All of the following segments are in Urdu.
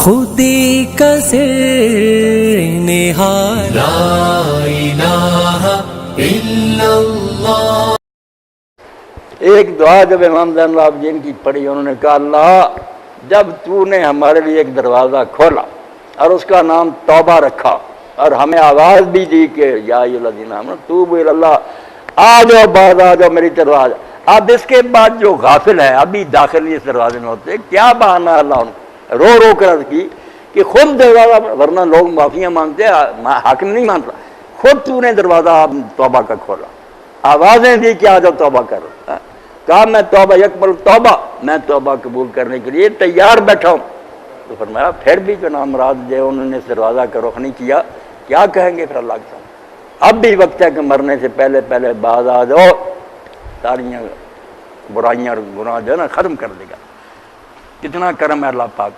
خودی کا سر نہاد لا الہ الا اللہ۔ ایک دعا جب امام زین العابدین کی پڑھی، انہوں نے کہا اللہ جب تو نے ہمارے لیے ایک دروازہ کھولا اور اس کا نام توبہ رکھا اور ہمیں آواز بھی دی کہ یا ایھا الذین آمنوا توبوا الی اللہ، آ جاؤ باز آ جاؤ میری طرف آ جاؤ، اب اس کے بعد جو غافل ہے ابھی داخل نہیں اس دروازے میں ہوتے، کیا بہانہ اللہ ان کو رو رو کر عرض کی کہ خود دروازہ، ورنہ لوگ معافیاں مانگتے ہیں، حاکم نہیں مانتا، خود تو نے دروازہ توبہ کا کھولا، آوازیں دی کہ آ جاؤ توبہ کرو، کہا میں توبہ یقبل توبہ، میں توبہ قبول کرنے کے لیے تیار بیٹھا ہوں۔ تو فرمایا پھر بھی جو نامراد جو انہوں نے اس دروازہ کا رخ نہیں کیا، کیا کہیں گے پھر اللہ کے سامنے؟ اب بھی وقت ہے کہ مرنے سے پہلے پہلے باز آ جاؤ، ساریاں برائیاں اور گناہ جو ہے نا ختم کر دے گا۔ کتنا کرم ہے اللہ پاک۔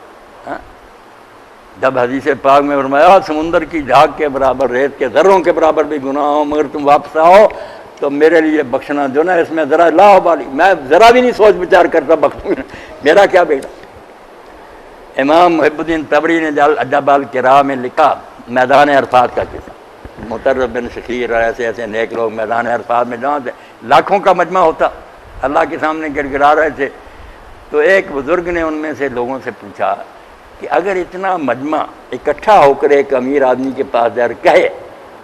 جب حدیث پاک میں فرمایا سمندر کی جھاگ کے برابر، ریت کے ذروں کے برابر بھی گناہ ہو مگر تم واپس آؤ تو میرے لیے بخشنا جو نا اس میں ذرا لا بالی، میں ذرا بھی نہیں سوچ بچار کرتا بخشوں، میرا کیا بیٹا۔ امام محب الدین طبری نے جب القراء میں لکھا میدان عرفات کا قصہ، مطرب بن شخیر اور ایسے ایسے نیک لوگ میدان عرفات میں جہاں تھے، لاکھوں کا مجمع ہوتا، اللہ کے سامنے گڑ گڑا رہے تھے، تو ایک بزرگ نے ان میں سے لوگوں سے پوچھا کہ اگر اتنا مجمع اکٹھا ہو کر ایک امیر آدمی کے پاس جا کر کہے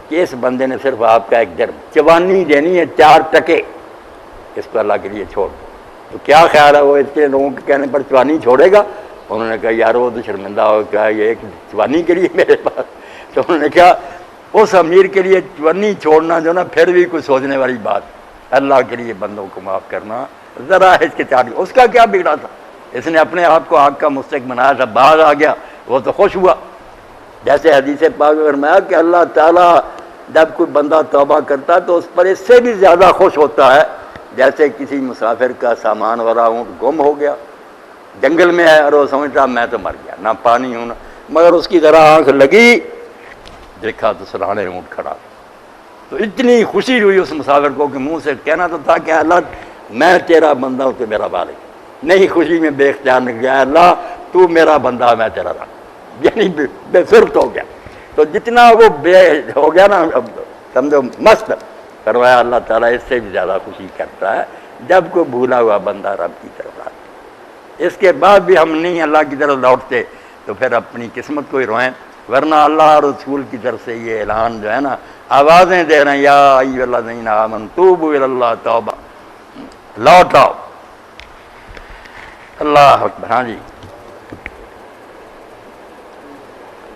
کہ اس بندے نے صرف آپ کا ایک درم چوانی دینی ہے 4 ٹکے، اس کو اللہ کے لیے چھوڑ دو، تو کیا خیال ہے وہ اتنے لوگوں کے کہنے پر چوانی چھوڑے گا؟ انہوں نے کہا یار وہ تو شرمندہ ہو گیا، یہ ایک چوانی کے لیے میرے پاس، تو انہوں نے کہا اس امیر کے لیے چوانی چھوڑنا جو نا پھر بھی کوئی سوچنے والی بات، اللہ کے لیے بندوں کو معاف کرنا ذرا ہچکچاہٹ، اس کا کیا بگڑا تھا؟ اس نے اپنے آپ کو آگ کا مستحق بنایا تھا، باز آ گیا وہ تو خوش ہوا۔ جیسے حدیث پاک میں فرمایا کہ اللہ تعالیٰ جب کوئی بندہ توبہ کرتا تو اس پر اس سے بھی زیادہ خوش ہوتا ہے جیسے کسی مسافر کا سامان والا اونٹ گم ہو گیا، جنگل میں ہے اور وہ سمجھتا میں تو مر گیا، نہ پانی ہوں، مگر اس کی ذرا آنکھ لگی، دیکھا تو سرانے اونٹ کھڑا، تو اتنی خوشی ہوئی اس مسافر کو کہ منہ سے کہنا تو تھا کہ اللہ میں تیرا بندہ ہوں تو میرا مالک، نہیں خوشی میں بے اختیار نے کہا اللہ تو میرا بندہ میں تیرا رب، یعنی بے صرف ہو گیا۔ تو جتنا وہ بے ہو گیا نا سمجھو مست، فرمایا اللہ تعالیٰ اس سے بھی زیادہ خوشی کرتا ہے جب کوئی بھولا ہوا بندہ رب کی طرف آتا۔ اس کے بعد بھی ہم نہیں اللہ کی طرف لوٹتے تو پھر اپنی قسمت کو ہی روئیں، ورنہ اللہ اور رسول کی طرف سے یہ اعلان جو ہے نا آوازیں دے رہے ہیں یا ایھا الذین آمنوا توبوا الی اللہ توبہ، لوٹ آؤ۔ اللہ اکبر۔ ہاں جی،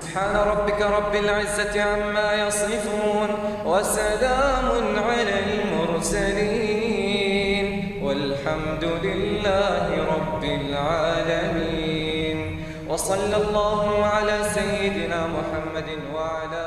سبحان ربك رب العزة عما يصفون وسلام على المرسلين والحمد لله رب العالمين وصلى الله على سيدنا محمد وعلى